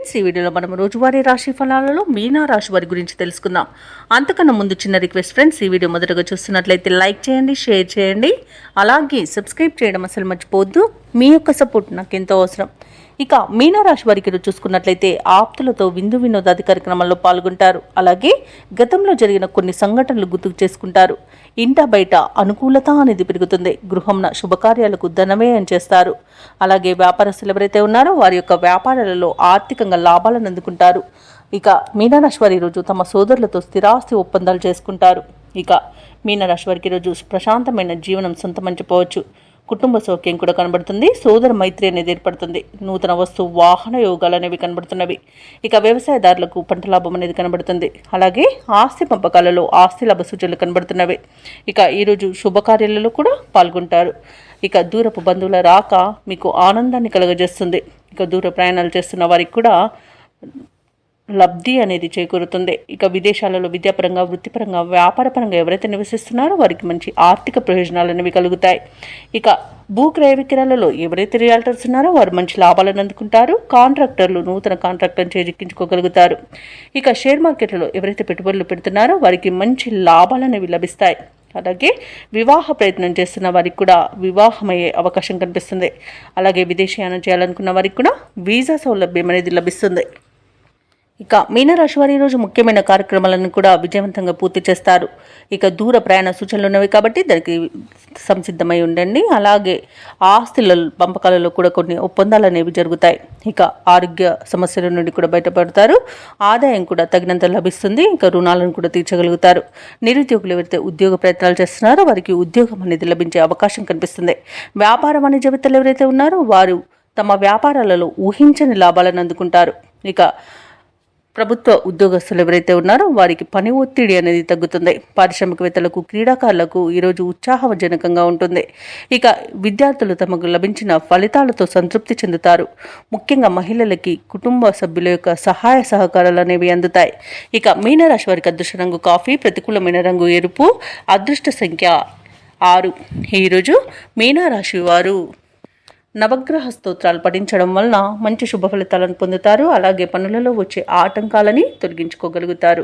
Friends, ఈ వీడియోలో మనం రోజువారీ రాశి ఫలాలలో మీనా రాశి వారి గురించి తెలుసుకుందాం. అంతకన్నా ముందు చిన్న రిక్వెస్ట్ ఫ్రెండ్స్, ఈ వీడియో మొదటగా చూస్తున్నట్లయితే లైక్ చేయండి, షేర్ చేయండి, అలాగే సబ్స్క్రైబ్ చేయడం అసలు మర్చిపోవద్దు. మీ యొక్క సపోర్ట్ నాకు ఎంతో అవసరం. ఇక మీనరాశి వారికి చూసుకున్నట్లయితే ఆప్తులతో విందు వినోదాది కార్యక్రమాల్లో పాల్గొంటారు. అలాగే గతంలో జరిగిన కొన్ని సంఘటనలు గుర్తుకు చేసుకుంటారు. ఇంట బయట అనుకూలత అనేది పెరుగుతుంది. గృహంన శుభకార్యాలకు ధనవ్యయం చేస్తారు. అలాగే వ్యాపారస్తులు ఎవరైతే ఉన్నారో వారి యొక్క వ్యాపారాలలో ఆర్థికంగా లాభాలను అందుకుంటారు. ఇక మీనరాశి వారి రోజు తమ సోదరులతో స్థిరాస్తి ఒప్పందాలు చేసుకుంటారు. ఇక మీనరాశి వారికి రోజు ప్రశాంతమైన జీవనం సొంతమని చెప్పవచ్చు. కుటుంబ సౌఖ్యం కూడా కనబడుతుంది. సోదర మైత్రి అనేది ఏర్పడుతుంది. నూతన వస్తు వాహన యోగాలు అనేవి కనబడుతున్నవి. ఇక వ్యవసాయదారులకు పంట లాభం అనేది కనబడుతుంది. అలాగే ఆస్తి పంపకాలలో ఆస్తి లాభ సూచనలు కనబడుతున్నవి. ఇక ఈరోజు శుభకార్యాలలో కూడా పాల్గొంటారు. ఇక దూరపు బంధువుల రాక మీకు ఆనందాన్ని కలుగజేస్తుంది. ఇక దూర ప్రయాణాలు చేస్తున్న వారికి కూడా లబ్ధి అనేది చేకూరుతుంది. ఇక విదేశాలలో విద్యాపరంగా, వృత్తిపరంగా, వ్యాపారపరంగా ఎవరైతే నివసిస్తున్నారో వారికి మంచి ఆర్థిక ప్రయోజనాలు అనేవి కలుగుతాయి. ఇక భూ క్రయ విక్రయాలలో ఎవరైతే రియాల్టర్స్ ఉన్నారో వారు మంచి లాభాలను అందుకుంటారు. కాంట్రాక్టర్లు నూతన కాంట్రాక్టర్ని చేజిక్కించుకోగలుగుతారు. ఇక షేర్ మార్కెట్లో ఎవరైతే పెట్టుబడులు పెడుతున్నారో వారికి మంచి లాభాలు అనేవి లభిస్తాయి. అలాగే వివాహ ప్రయత్నం చేస్తున్న వారికి కూడా వివాహమయ్యే అవకాశం కనిపిస్తుంది. అలాగే విదేశీయానం చేయాలనుకున్న వారికి కూడా వీసా సౌలభ్యం అనేది లభిస్తుంది. ఇక మీనరాశి వారి రోజు ముఖ్యమైన కార్యక్రమాలను కూడా విజయవంతంగా పూర్తి చేస్తారు. ఇక దూర ప్రయాణ సూచనలు ఉన్నవి కాబట్టి దానికి సంసిద్ధమై ఉండండి. అలాగే ఆస్తుల పంపకాలలో కూడా కొన్ని ఒప్పందాలు అనేవి జరుగుతాయి. ఇక ఆరోగ్య సమస్యల నుండి కూడా బయటపడతారు. ఆదాయం కూడా తగినంత లభిస్తుంది. ఇక రుణాలను కూడా తీర్చగలుగుతారు. నిరుద్యోగులు ఎవరైతే ఉద్యోగ ప్రయత్నాలు చేస్తున్నారో వారికి ఉద్యోగం అనేది లభించే అవకాశం కనిపిస్తుంది. వ్యాపార వాణిజ్యవేత్తలు ఎవరైతే ఉన్నారో వారు తమ వ్యాపారాలలో ఊహించని లాభాలను అందుకుంటారు. ఇక ప్రభుత్వ ఉద్యోగస్తులు ఎవరైతే ఉన్నారో వారికి పని ఒత్తిడి అనేది తగ్గుతుంది. పారిశ్రామికవేత్తలకు, క్రీడాకారులకు ఈరోజు ఉత్సాహజనకంగా ఉంటుంది. ఇక విద్యార్థులు తమకు లభించిన ఫలితాలతో సంతృప్తి చెందుతారు. ముఖ్యంగా మహిళలకి కుటుంబ సభ్యుల యొక్క సహాయ సహకారాలు అనేవి అందుతాయి. ఇక మీనరాశి వారికి అదృష్ట రంగు కాఫీ, ప్రతికూలమైన రంగు ఎరుపు, అదృష్ట సంఖ్య 6. ఈరోజు మీనరాశి వారు నవగ్రహ స్తోత్రాలు పఠించడం వలన మంచి శుభ ఫలితాలను పొందుతారు. అలాగే పనులలో వచ్చే ఆటంకాలని తొలగించుకోగలుగుతారు.